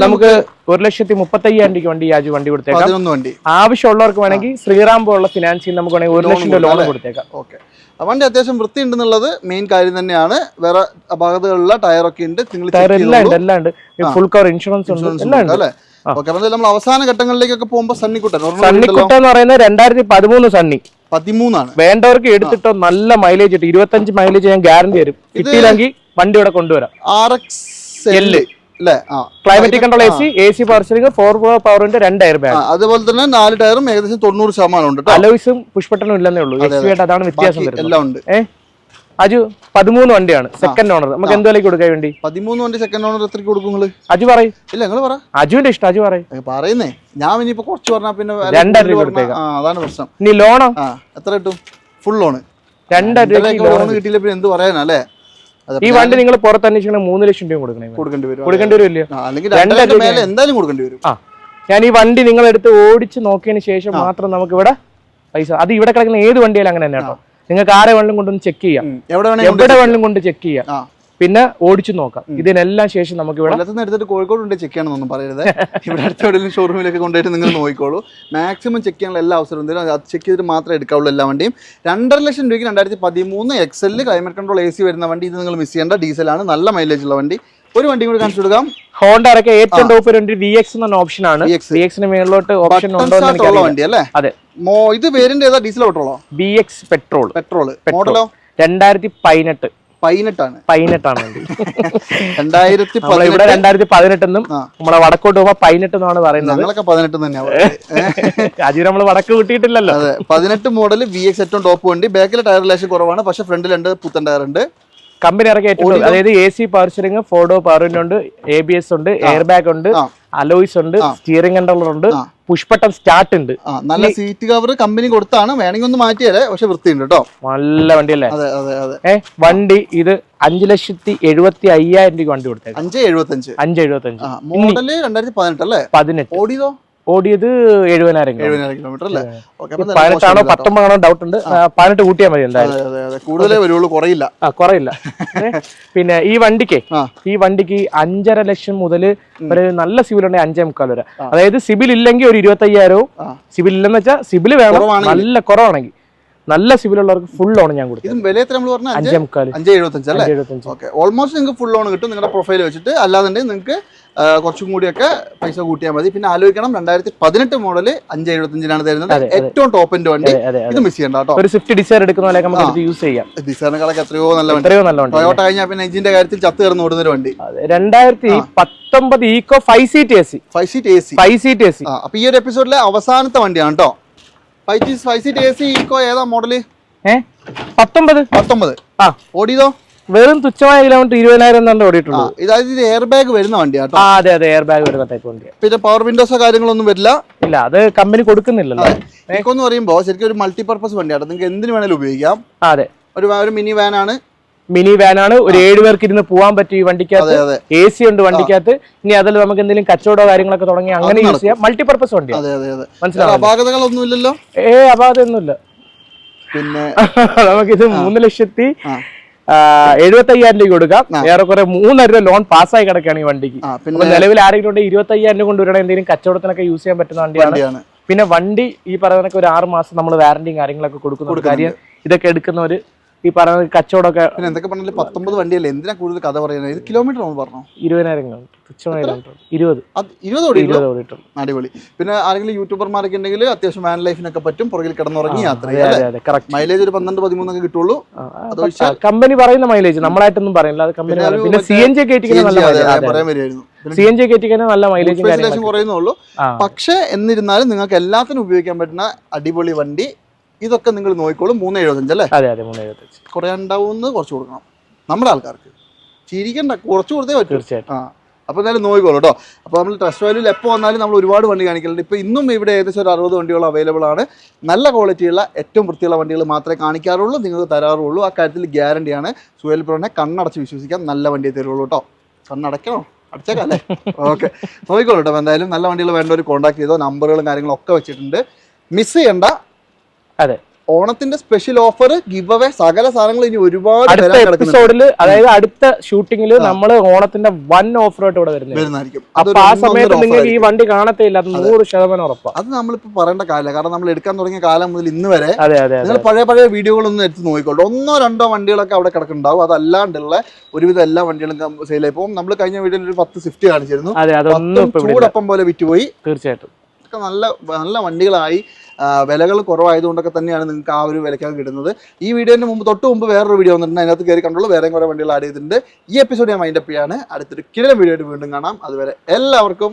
നമുക്ക് 1,35,000 രൂപയ്ക്ക് വണ്ടി കൊടുത്തേക്കാം. ആവശ്യമുള്ളവർക്ക് വേണമെങ്കിൽ ശ്രീറാം പോലുള്ള ഫിനാൻസിൽ നമുക്ക് വേണമെങ്കിൽ 1 ലക്ഷം രൂപ ലോൺ കൊടുത്തേക്കാം. ഓക്കെ. വണ്ടി അത്യാവശ്യം വൃത്തി ഉണ്ടെന്നുള്ളത് മെയിൻ കാര്യം തന്നെയാണ്. വേറെ അപാകതകളുള്ള ടയറൊക്കെ ഉണ്ട്. ഫുൾ കവർ ഇൻഷുറൻസ് ഉണ്ട് അല്ലേ? ഓക്കെ, അപ്പൊ നമ്മൾ അവസാന ഘട്ടങ്ങളിലേക്കൊക്കെ പോകുമ്പോൾ സണ്ണിക്കുട്ടൻ എന്ന് പറയുന്നത് 2013 സണ്ണി 13 വേണ്ടവർക്ക് എടുത്തിട്ടോ നല്ല മൈലേജ് കിട്ടും. 25 മൈലേജ് ഞാൻ ഗ്യാരണ്ടി തരും. കിട്ടിയില്ലെങ്കിൽ വണ്ടി ഇവിടെ കൊണ്ടുവരാം. RXL climatic control AC power steering 4 പവറിന്റെ 2 എയർ ബാഗ്. അതുപോലെ തന്നെ 4 ടയറും ഏകദേശം 90% ഉണ്ട്. അലോയ്സും പുഷ്പട്ടനും ഇല്ലെന്നേ ഉള്ളൂ. അതാണ് വ്യത്യാസം വരുന്നത്. എല്ലാം ഉണ്ട്. അജു 13 വണ്ടിയാണ് സെക്കൻഡ് ഓണർ. നമുക്ക് എന്ത് വിലയ്ക്ക് കൊടുക്കാൻ വേണ്ടി? 13 വണ്ടി സെക്കൻഡ് ഓണർ എത്രയ്ക്ക് കൊടുക്കും നിങ്ങൾ? അജു പറയും. ഇല്ല, നിങ്ങൾ പറ. അജുവിന്റെ ഇഷ്ടം, അജു പറയും. പറയുന്നേ, ഞാൻ ഇനിയിപ്പോ കുറച്ച് പറഞ്ഞാൽ പിന്നെ 2,000 കൊടുത്തേക്കാം. അതാണ് പ്രശ്നം. നീ ലോണോ? എത്ര കിട്ടും? ഫുൾ ലോണ് 2,000 ലോൺ കിട്ടിയില്ല പിന്നെ എന്ത് പറയാനല്ലേ? ഈ വണ്ടി നിങ്ങൾ പുറത്ത് അന്വേഷിക്കണേ 3 ലക്ഷം രൂപ കൊടുക്കേണ്ടി വരും. അല്ലെങ്കിൽ 2,000 മേലെ എന്തായാലും കൊടുക്കേണ്ടി വരും. ഞാൻ ഈ വണ്ടി നിങ്ങളെടുത്ത് ഓടിച്ച് നോക്കിയതിന് ശേഷം മാത്രം നമുക്ക് ഇവിടെ പൈസ. അത് ഇവിടെ കിടക്കുന്ന ഏത് വണ്ടിയാലും അങ്ങനെ തന്നെ കേട്ടോ. നിങ്ങൾക്ക് ആരെ വേണമെങ്കിലും കൊണ്ടൊന്ന് ചെക്ക് ചെയ്യാം, എവിടെ വേണമെങ്കിലും കൊണ്ട് ചെക്ക് ചെയ്യാം, പിന്നെ ഓടിച്ചു നോക്കാം. ഇതിനെല്ലാം ശേഷം നമുക്ക് ഇവിടെ എടുത്തിട്ട് കോഴിക്കോട് കൊണ്ട് ചെക്ക് ചെയ്യണമെന്നൊന്നും പറയരുത്. ഇവിടെ അടുത്ത എവിടെയെങ്കിലും ഷോറൂമിലേക്ക് കൊണ്ടുപോയിട്ട് നിങ്ങൾ നോക്കിക്കോളൂ. മാക്സിമം ചെക്ക് ചെയ്യാനുള്ള എല്ലാ അവസരവും തരും. അത് ചെക്ക് ചെയ്തിട്ട് മാത്രമേ എടുക്കാവുള്ളൂ എല്ലാ വണ്ടിയും. 2.5 ലക്ഷം രൂപയ്ക്ക് 2013 XL ക്ലൈമറ്റ് കൺട്രോൾ AC വരുന്ന വണ്ടി. ഇത് നിങ്ങൾ മിസ് ചെയ്യേണ്ട. ഡീസലാണ്, നല്ല മൈലേജ് ഉള്ള വണ്ടി. ഒരു വണ്ടി കൂടി കാണിച്ചു കൊടുക്കാം. ഹോണ്ടയൊക്കെ ഏറ്റവും ടോപ്പ് VX എന്ന ഓപ്ഷൻ ആണ്. VX മേളിലോട്ട് ഓപ്ഷൻ ഉണ്ടോ വണ്ടി അല്ലേ? അതെ. ഇത് വേരിയന്റ് ഏതാ? ഡീസൽ പെട്രോളോ? VX petrol. മോഡലോ 2018 ആണ്. 2018 എന്നും നമ്മളെ വടക്കോട്ട് പോകുമ്പോ 18 എന്നാണ് പറയുന്നത്. ഞങ്ങളൊക്കെ 18 തന്നെയാണ്. അജി നമ്മൾ വടക്ക് കിട്ടിയിട്ടില്ലല്ലോ. അതെ, 18 മോഡൽ VX ഏറ്റവും ടോപ്പ് വണ്ടി. ബാക്കിലെ ടയർ ലേശം കുറവാണ്, പക്ഷെ ഫ്രണ്ടിൽ 2 പുത്തൻ ടയർ ഉണ്ട്. കമ്പനി ഇറക്കിയ ഏറ്റവും, അതായത് AC പവർ സ്റ്റിയറിംഗ്, 4 പവർ ഉണ്ട്, ABS ഉണ്ട്, എയർ ബാഗ് ഉണ്ട്, അലോയ്സ് ഉണ്ട്, സ്റ്റിയറിംഗ് കൺട്രോളർ ഉണ്ട്, പുഷ്പട്ടം സ്റ്റാർട്ട് ഉണ്ട്. നല്ല സീറ്റ് കവർ കമ്പനി കൊടുത്താണ്. വേണമെങ്കിൽ ഒന്ന് മാറ്റിയാലേ, പക്ഷെ വൃത്തിയുണ്ട് കേട്ടോ. നല്ല വണ്ടിയല്ലേ? അതെ അതെ അതെ. വണ്ടി ഇത് 5,75,000 രൂപ വണ്ടി കൊടുത്തേ. 5,75 മോഡല് 2018 അല്ലേ? 18 ഓടിയത് 70,000 കിലോമീറ്റർ അല്ലേ? 18 19 ഡൗട്ട് ഉണ്ട്. 18 കൂട്ടിയാൽ മതി എന്തായാലും. കൂടുതലേ വരുള്ളൂ, കുറയില്ല. പിന്നെ ഈ വണ്ടിക്ക് 5.5 ലക്ഷം മുതൽ ഒരു നല്ല സിബിൽ ഉണ്ടെങ്കിൽ 5.25 വരെ. അതായത് സിബിൽ ഇല്ലെങ്കിൽ ഒരു 25,000. സിബിൽ ഇല്ലെന്ന് വെച്ചാൽ സിബിൽ വേണം, നല്ല കുറവാണെങ്കിൽ. നല്ല സിബിലുള്ളവർക്ക് ഫുൾ ലോൺ ഞാൻ കൊടുക്കും. വില എത്ര നമ്മൾ പറഞ്ഞാൽ 5.75 അല്ലേ? ഓൾമോസ്റ്റ് നിങ്ങൾക്ക് ഫുൾ ലോൺ കിട്ടും നിങ്ങളുടെ പ്രൊഫൈൽ വെച്ചിട്ട്. അല്ലാന്നുണ്ടെങ്കിൽ നിങ്ങൾക്ക് കുറച്ചും കൂടിയൊക്കെ പൈസ കൂട്ടിയാൽ മതി. പിന്നെ ആലോചിക്കണം, 2018 മോഡല് 5.75 തരുന്നത്. ഏറ്റവും ടോപ്പ് എൻഡ് വണ്ടി. ഇത് മിസ് ചെയ്യണ്ട കേട്ടോ. ഒരു സ്വിഫ്റ്റ് ഡിസൈർ എടുക്കുന്ന നമുക്ക് യൂസ് ചെയ്യാം. ഡിസൈറിനെക്കാളൊക്കെ എത്രയോ നല്ല വണ്ടി. ടൊയോട്ട കഴിഞ്ഞാൽ പിന്നെ എഞ്ചിന്റെ കാര്യത്തിൽ ചത്ത് കയറുന്ന ഓടുന്ന ഒരു വണ്ടി. 2019 ഈക്കോ 5 സീറ്റ് AC. അപ്പൊ ഈ ഒരു എപ്പിസോഡിലെ അവസാനത്തെ വണ്ടിയാണ് കേട്ടോ. 5 സീറ്റ് AC ഈക്കോ. ഏതാ മോഡല്? 19. ഓടിയതോ വെറും തുച്ഛമായ കിലോമീറ്റർ 20,000 ഓടിയിട്ടുള്ളൂ. ഇത് എയർ ബാഗ് വരുന്ന വണ്ടിയാണ്. അതെ അതെ, എയർ ബാഗ് വരുന്ന ടൈപ്പ് വണ്ടിയാണ്. പിന്നെ പവർ വിൻഡോസോ കാര്യങ്ങളൊന്നും വരില്ല. ഇല്ല, അത് കമ്പനി കൊടുക്കുന്നില്ലല്ലോ. ഈക്കോ എന്ന് പറയുമ്പോൾ ശരിക്കും ഒരു മൾട്ടിപർപ്പസ് വണ്ടിയാണ്. നിങ്ങൾക്ക് എന്തിനു വേണേലും ഉപയോഗിക്കാം. അതെ, ഒരു മിനി വാൻ ആണ്. ഒരു 7 പേർക്ക് ഇരുന്ന് പോകാൻ പറ്റും ഈ വണ്ടിക്കകത്ത്. AC ഉണ്ട് വണ്ടിക്കകത്ത്. ഇനി അതിൽ നമുക്ക് എന്തെങ്കിലും കച്ചവടോ കാര്യങ്ങളൊക്കെ തുടങ്ങി അങ്ങനെ യൂസ് ചെയ്യാം. മൾട്ടിപർപ്പസ് വണ്ടിയാണ്. മനസ്സിലാവും. അപാകതകളൊന്നും ഇല്ലല്ലോ? അപാകതയൊന്നുമില്ല. പിന്നെ നമുക്കിത് 3,75,000 രൂപ കൊടുക്കാം. ഏറെക്കുറെ 3,000 രൂപ ലോൺ പാസ്സായി കിടക്കുകയാണ് ഈ വണ്ടിക്ക്. നിലവിൽ ആരെങ്കിലും 25,000 രൂപ കൊണ്ടുവരണം, എന്തെങ്കിലും കച്ചവടത്തിനൊക്കെ യൂസ് ചെയ്യാൻ പറ്റുന്ന വണ്ടിയാണ്. പിന്നെ വണ്ടി ഈ പറയുന്ന ഒരു 6 മാസം നമ്മൾ വാറന്റിയും കാര്യങ്ങളൊക്കെ കൊടുക്കുന്ന കാര്യം. ഇതൊക്കെ എടുക്കുന്നവര് ഈ പറയുന്ന കച്ചവടമൊക്കെ. പിന്നെ എന്തൊക്കെ പറഞ്ഞാൽ 19 വണ്ടിയല്ലേ, എന്തിനാ കൂടുതൽ കഥ പറയുന്നത്? ഇത് കിലോമീറ്റർ നമ്മൾ പറഞ്ഞു 20,000 അടിപൊളി. പിന്നെ ആരെങ്കിലും യൂട്യൂബർമാരൊക്കെ ഉണ്ടെങ്കിൽ അത്യാവശ്യം വാൻ ലൈഫിനൊക്കെ പറ്റും. പുറകിൽ കിടന്നുറങ്ങി യാത്ര ചെയ്യാം. മൈലേജ് ഒരു 12-13 ഒക്കെ കിട്ടുള്ളൂ. കമ്പനി പറയുന്ന മൈലേജ് നമ്മളായിട്ടൊന്നും പറയില്ല. അത് കമ്പനി. പിന്നെ CNG കയറ്റിക്കാൻ നല്ല മൈലേജ് കുറയുന്നുള്ളൂ. പക്ഷെ എന്നിരുന്നാലും നിങ്ങൾക്ക് എല്ലാത്തിനും ഉപയോഗിക്കാൻ പറ്റുന്ന അടിപൊളി വണ്ടി. ഇതൊക്കെ നിങ്ങൾ നോക്കിക്കോളും. 3.75 അല്ലേ? അതെ അതെ, 3.75. കുറയാണ്ടാവുമെന്ന് കുറച്ച് കൊടുക്കണം നമ്മുടെ ആൾക്കാർക്ക്. ചിരിക്കണ്ട, കുറച്ച് കൊടുത്തേ പറ്റും. തീർച്ചയായിട്ടും. അപ്പോൾ എന്തായാലും നോക്കിക്കോളൂ കേട്ടോ. അപ്പോൾ നമ്മൾ ടെസ്റ്റ് വാല്യൂവിൽ എപ്പോൾ വന്നാലും നമ്മൾ ഒരുപാട് വണ്ടി കാണിക്കലുണ്ട്. ഇപ്പോൾ ഇന്നും ഇവിടെ ഏകദേശം ഒരു 60 വണ്ടികൾ അവൈലബിൾ ആണ്. നല്ല ക്വാളിറ്റിയുള്ള ഏറ്റവും വൃത്തിയുള്ള വണ്ടികൾ മാത്രമേ കാണിക്കാറുള്ളൂ, നിങ്ങൾക്ക് തരാറുള്ളൂ. ആ കാര്യത്തിൽ ഗ്യാരണ്ടിയാണ്. സുഹേൽ ബ്രോനെ കണ്ണടച്ച് വിശ്വസിക്കാം. നല്ല വണ്ടിയെ തരുള്ളൂ കേട്ടോ. കണ്ണടയ്ക്കണോ? അടച്ചേക്കാം അല്ലേ? ഓക്കെ, നോക്കിക്കോളൂ കേട്ടോ. എന്തായാലും നല്ല വണ്ടികൾ വേണ്ടവർ കോൺടാക്ട് ചെയ്തോ. നമ്പറുകളും കാര്യങ്ങളും ഒക്കെ വെച്ചിട്ടുണ്ട്. മിസ് ചെയ്യണ്ട. അതെ, ഓണത്തിന്റെ സ്പെഷ്യൽ ഓഫർ, ഗിവ് അവേ, സകല സാധനങ്ങൾ ഇനി ഒരുപാട് അടുത്ത എപ്പിസോഡിൽ, അതായത് അടുത്ത ഷൂട്ടിംഗിൽ നമ്മൾ ഓണത്തിന്റെ വൻ ഓഫറായിട്ട് ഇവിടെ വരുന്നതായിരിക്കും. അപ്പൊ ആ സമയത്ത് നിങ്ങൾക്ക് ഈ വണ്ടി കാണത്തേയില്ല, അത് 100% ഉറപ്പാണ്. അത് നമ്മളിപ്പോ പറയേണ്ട കാര്യമില്ല, കാരണം നമ്മൾ എടുക്കാൻ തുടങ്ങിയ കാലം മുതൽ ഇന്ന് വരെ നിങ്ങൾ പഴയ വീഡിയോകളൊന്നും എടുത്ത് നോക്കിക്കോളൂ. 1-2 വണ്ടികളൊക്കെ അവിടെ കിടക്കുന്നുണ്ടാവും. അതല്ലാണ്ടുള്ള ഒരുവിധം എല്ലാ വണ്ടികളും സെയിലായി പോകും. നമ്മൾ കഴിഞ്ഞ വീഡിയോയിൽ ഒരു 10 സ്വിഫ്റ്റ് കാണിച്ചിരുന്നു, ചൂടപ്പം പോലെ വിറ്റുപോയി. തീർച്ചയായിട്ടും നല്ല നല്ല വണ്ടികളായി. വിലകൾ കുറവായതുകൊണ്ടൊക്കെ തന്നെയാണ് നിങ്ങൾക്ക് ആ ഒരു വിലക്കാണ് കിട്ടുന്നത്. ഈ വീഡിയോന്റെ തൊട്ട് മുമ്പ് വേറൊരു വീഡിയോ വന്നിട്ടുണ്ട്, അതിനകത്ത് കയറി കണ്ടുള്ളൂ. വേറെ കുറേ വണ്ടികൾ ആഡ് ചെയ്തിട്ടുണ്ട്. ഈ എപ്പിസോഡ് ഞാൻ മൈൻഡപ്പ് ചെയ്യാണ്. അടുത്തൊരു കിടിലൻ വീഡിയോ ആയിട്ട് വീണ്ടും കാണാം. അതുവരെ എല്ലാവർക്കും